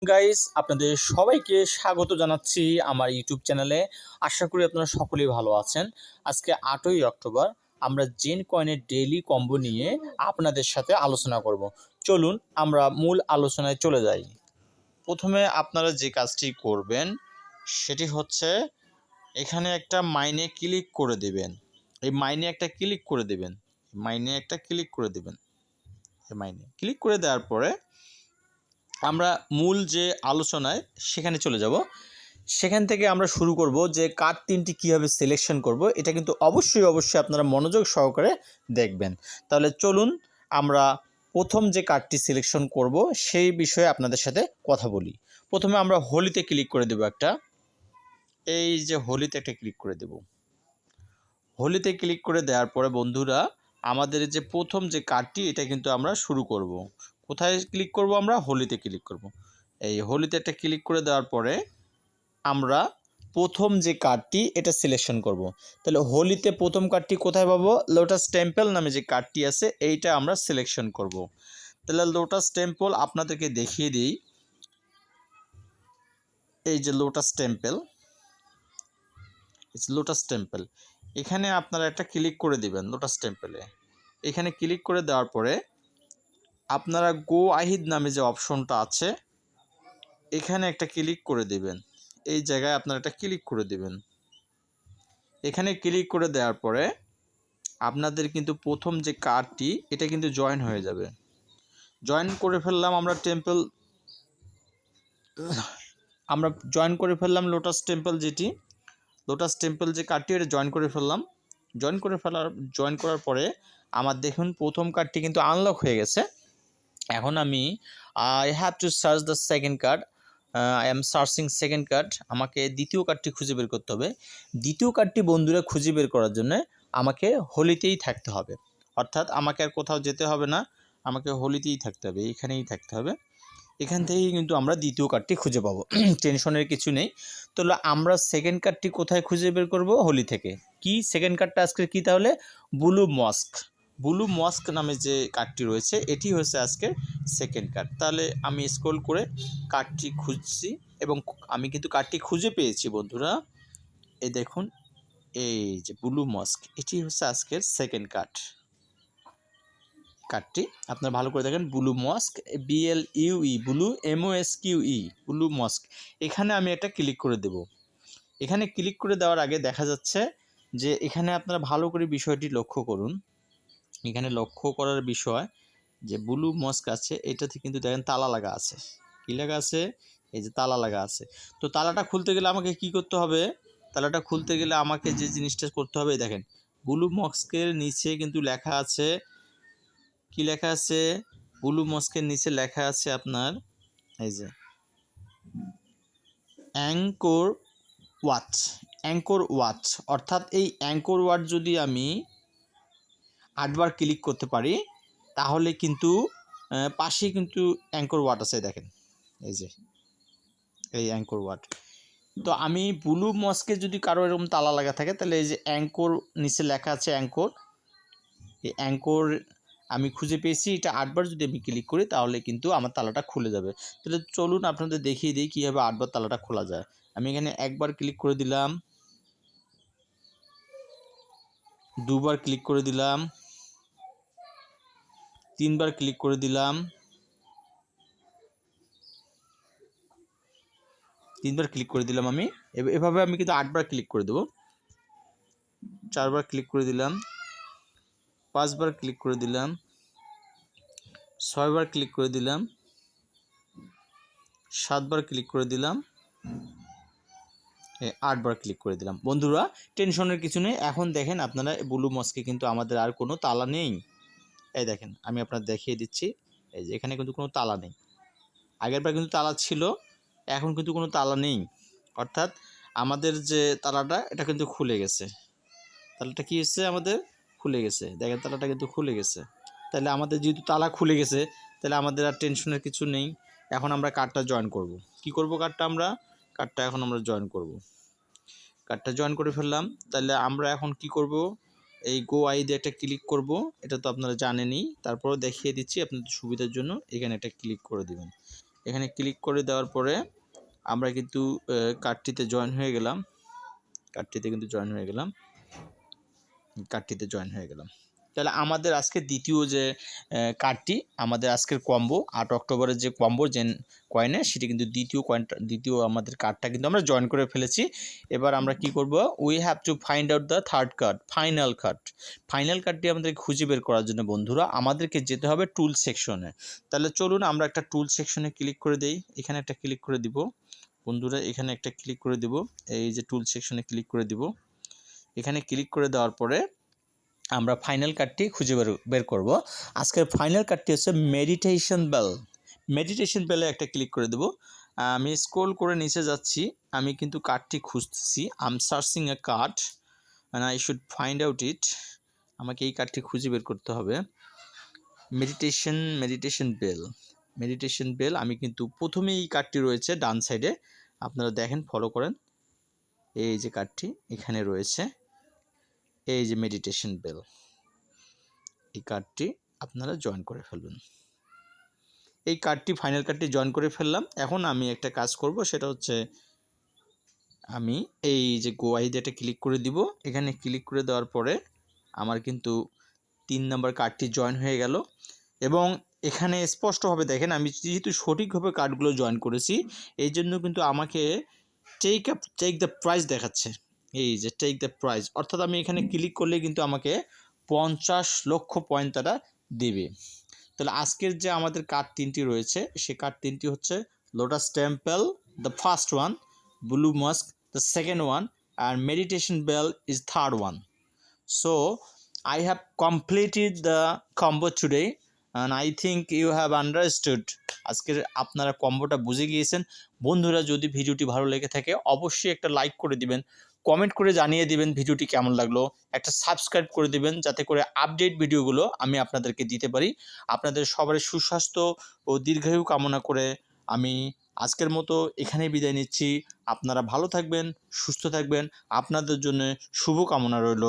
Guys, আপনাদের সবাইকে স্বাগত জানাচ্ছি আমার ইউটিউব চ্যানেলে। আশা করি আপনারা সকলেই ভালো আছেন। আজকে 8ই অক্টোবর আমরা জেন কয়েনের ডেইলি কম্বো নিয়ে আপনাদের সাথে আলোচনা করব। চলুন আমরা মূল আলোচনায় চলে যাই। প্রথমে আপনারা যে কাজটি করবেন সেটি হচ্ছে এখানে একটা মাইনে ক্লিক করে দেবেন। এই মাইনে একটা ক্লিক করে দেবেন। মাইনে একটা ক্লিক করে দেবেন। মাইনে ক্লিক করে দেওয়ার পরে আমরা মূল যে আলোচনায় সেখানে চলে যাব। সেখান থেকে আমরা শুরু করব যে কার্ড তিনটি কীভাবে সিলেকশন করব। এটা কিন্তু অবশ্যই আপনারা মনোযোগ সহকারে দেখবেন। তাহলে চলুন আমরা প্রথম যে কার্ডটি সিলেকশন করব সেই বিষয়ে আপনাদের সাথে কথা বলি। প্রথমে আমরা হোলিতে ক্লিক করে দেব একটা। এই যে হোলিতে একটা ক্লিক করে দেব। হোলিতে ক্লিক করে দেওয়ার পরে বন্ধুরা আমাদের যে প্রথম যে কার্ডটি এটা কিন্তু আমরা শুরু করব। কোথায় ক্লিক করব? আমরা হোলিতে ক্লিক করব। এই হোলিতে একটা ক্লিক করে দেওয়ার পরে আমরা প্রথম যে কার্ডটি এটা সিলেকশন করব। তাহলে হোলিতে প্রথম কার্ডটি কোথায় পাবো? লোটাস টেম্পল নামে যে কার্ডটি আছে এইটা আমরা সিলেকশন করব। তাহলে লোটাস টেম্পল আপনাদেরকে দেখিয়ে দিই। এই যে লোটাস টেম্পল, লোটাস টেম্পল এখানে আপনারা একটা ক্লিক করে দিবেন। লোটাস টেম্পলে এখানে ক্লিক করে দেওয়ার পরে আপনারা গো আহিদ নামে যে অপশনটা আছে এখানে একটা ক্লিক করে দিবেন। এই জায়গায় আপনারা একটা ক্লিক করে দিবেন। এখানে ক্লিক করে দেওয়ার পরে আপনাদের কিন্তু প্রথম যে কার্ডটি এটা কিন্তু জয়েন হয়ে যাবে। জয়েন করে ফেললাম আমরা টেম্পল, আমরা জয়েন করে ফেললাম লোটাস টেম্পল, যেটি লোটাস টেম্পল যে কার্ডটি এটা জয়েন করে ফেললাম। জয়েন করার পরে আমার দেখুন প্রথম কার্ডটি কিন্তু আনলক হয়ে গেছে। এখন আমি I have to search the second card. I am searching second card. আমাকে দ্বিতীয় কার্ডটি খুঁজে বের করতে হবে। দ্বিতীয় কার্ডটি বন্ধুরা খুঁজে বের করার জন্য আমাকে হোলিতেই থাকতে হবে। অর্থাৎ আমাকে আর কোথাও যেতে হবে না, আমাকে হোলিতেই থাকতে হবে, এখানেই থাকতে হবে। এখান থেকেই কিন্তু আমরা দ্বিতীয় কার্ডটি খুঁজে পাবো। টেনশনের কিছু নেই। তো আমরা সেকেন্ড কার্ডটি কোথায় খুঁজে বের করব? হোলি থেকে। কি সেকেন্ড কার্ডটা আজকে কি তাহলে? ব্লু মস্ক। ব্লু মস্ক নামে যে কার্ডটি রয়েছে এটি হচ্ছে আজকের সেকেন্ড কার্ড। তাহলে আমি স্ক্রল করে কার্ডটি খুঁজছি এবং আমি কিন্তু কার্ডটি খুঁজে পেয়েছি বন্ধুরা। এই দেখুন, এই যে ব্লু মস্ক, এটি হচ্ছে আজকের সেকেন্ড কার্ডটি আপনারা ভালো করে দেখেন। Blue mosque, BLUE, blue MOSQE, blue mosque. এখানে আমি একটা ক্লিক করে দেব। এখানে ক্লিক করে দেওয়ার আগে দেখা যাচ্ছে যে এখানে আপনারা ভালো করে বিষয়টি লক্ষ্য করুন। এখানে লক্ষ্য করার বিষয় যে ব্লু মস্ক আছে এটাতে কিন্তু দেখেন তালা লাগা আছে। কী লাগা আছে? এই যে তালা লাগা আছে। তো তালাটা খুলতে গেলে আমাকে কি করতে হবে? তালাটা খুলতে গেলে আমাকে যে জিনিসটা করতে হবে, দেখেন ব্লু মস্কের নিচে কিন্তু লেখা আছে। কি লেখা আছে? ব্লু মস্কের নিচে লেখা আছে আপনার এই যে অ্যাঙ্কর ওয়াচ। অ্যাঙ্কর ওয়াচ অর্থাৎ এই অ্যাঙ্কর ওয়াচ যদি আমি 8 বার ক্লিক করতে পারি তাহলে কিন্তু পাশেই কিন্তু অ্যাঙ্কর ওয়াট আছে, দেখেন এই যে এই অ্যাঙ্কর ওয়াট। তো আমি ব্লু মস্কে যদি কারো এরকম তালা লাগা থাকে তাহলে এই যে অ্যাঙ্কর নিচে লেখা আছে অ্যাঙ্কর, এই অ্যাঙ্কর আমি খুঁজে পেয়েছি। এটা 8 বার যদি আমি ক্লিক করি তাহলে কিন্তু আমার তালাটা খুলে যাবে। তাহলে চলুন আপনাদের দেখিয়ে দিই কীভাবে 8 বার তালাটা খোলা যায়। আমি এখানে একবার ক্লিক করে দিলাম, দুবার ক্লিক করে দিলাম, 3 বার ক্লিক করে দিলাম, 3 বার ক্লিক করে দিলাম। আমি এভাবে আমি কিন্তু 8 বার ক্লিক করে দেবো। 4 বার ক্লিক করে দিলাম, 5 বার ক্লিক করে দিলাম, 6 বার ক্লিক করে দিলাম, 7 বার ক্লিক করে দিলাম, 8 বার ক্লিক করে দিলাম। বন্ধুরা টেনশনের কিছু নেই। এখন দেখেন আপনারা ব্লু মস্কে কিন্তু আমাদের আর কোনো তালা নেই। এই দেখেন আমি আপনাদের দেখিয়ে দিচ্ছি। এই যে এখানে কিন্তু কোনো তালা নেই। আগেরবার কিন্তু তালা ছিল, এখন কিন্তু কোনো তালা নেই। অর্থাৎ আমাদের যে তালাটা এটা কিন্তু খুলে গেছে। তালাটা কী হচ্ছে? আমাদের খুলে গেছে। দেখেন তালাটা কিন্তু খুলে গেছে। তাহলে আমাদের যেহেতু তালা খুলে গেছে তাহলে আমাদের আর টেনশনের কিছু নেই। এখন আমরা কার্ডটা জয়েন করব। কি করব? কার্ডটা এখন আমরা জয়েন করব। কার্ডটা জয়েন করে ফেললাম। তাহলে আমরা এখন কি করব? এই গো আইতে একটা ক্লিক করব। এটা তো আপনারা জানেনই, তারপরেও দেখিয়ে দিচ্ছি আপনাদের সুবিধার জন্য। এখানে একটা ক্লিক করে দেবেন। এখানে ক্লিক করে দেওয়ার পরে আমরা কিন্তু কার্ডটিতে জয়েন হয়ে গেলাম। কার্ডটিতে জয়েন হয়ে গেলাম। তাহলে আমাদের আজকে দ্বিতীয় যে কার্ডটি, আমাদের আজকের কম্বো 8 অক্টোবরের যে কম্বো জেন কয়েনের, সেটি কিন্তু দ্বিতীয় আমাদের কার্ডটা কিন্তু আমরা জয়েন করে ফেলেছি। এবার আমরা কি করব, we have to find out the third card, final কার্ডটি আমাদের খুঁজে বের করার জন্য বন্ধুরা আমাদেরকে যেতে হবে টুল সেকশনে। তাহলে চলুন আমরা একটা টুল সেকশনে ক্লিক করে দেই। এখানে একটা ক্লিক করে দিব বন্ধুরা, এখানে একটা ক্লিক করে দিব, এই যে টুল সেকশনে ক্লিক করে দিব। এখানে ক্লিক করে দেওয়ার পরে আমরা ফাইনাল কার্ডটি খুঁজে বের করব। আজকের ফাইনাল কার্ডটি হচ্ছে মেডিটেশন বেলে একটা ক্লিক করে দেব। আমি স্ক্রল করে নিচে যাচ্ছি, আমি কিন্তু কার্ডটি খুঁজতেছি। I am searching A card and I should find out ইট। আমাকে এই কার্ডটি খুঁজে বের করতে হবে। মেডিটেশন বেল আমি কিন্তু প্রথমেই এই কার্ডটি রয়েছে ডান সাইডে, আপনারা দেখেন, ফলো করেন। এই যে কার্ডটি এখানে রয়েছে, এই যে মেডিটেশন বেল, এই কার্ডটি আপনারা জয়েন করে ফেলবেন। এই কার্ডটি ফাইনাল কার্ডটি জয়েন করে ফেললাম। এখন আমি একটা কাজ করব, সেটা হচ্ছে আমি এই যে গো আইডিয়াটা ক্লিক করে দিব। এখানে ক্লিক করে দেওয়ার পরে আমার কিন্তু 3 নম্বর কার্ডটি জয়েন হয়ে গেল এবং এখানে স্পষ্টভাবে দেখেন আমি যেহেতু সঠিকভাবে কার্ডগুলো জয়েন করেছি, এই জন্য কিন্তু আমাকে টেক দ্য প্রাইজ দেখাচ্ছে। এই যে টেক দ্য প্রাইজ, অর্থাৎ আমি এখানে ক্লিক করলে কিন্তু আমাকে 50 লক্ষ পয়েন্ট তারা দেবে। তাহলে আজকের যে আমাদের কার্ড 3টি রয়েছে, সে কার্ড 3টি হচ্ছে lotus temple the first one, blue mosque the second one, and meditation bell is third one. So I have completed the combo today and I think you have understood. আজকের আপনারা কম্বোটা বুঝে গিয়েছেন। বন্ধুরা, যদি ভিডিওটি ভালো লেগে থাকে অবশ্যই একটা লাইক করে দিবেন, কমেন্ট করে জানিয়ে দিবেন ভিডিওটি কেমন লাগলো, একটা সাবস্ক্রাইব করে দিবেন যাতে করে আপডেট ভিডিওগুলো আমি আপনাদেরকে দিতে পারি। আপনাদের সবার সুস্বাস্থ্য ও দীর্ঘায়ু কামনা করে আমি আজকের মতো এখানেই বিদায় নিচ্ছি। আপনারা ভালো থাকবেন, সুস্থ থাকবেন, আপনাদের জন্য শুভকামনা রইল।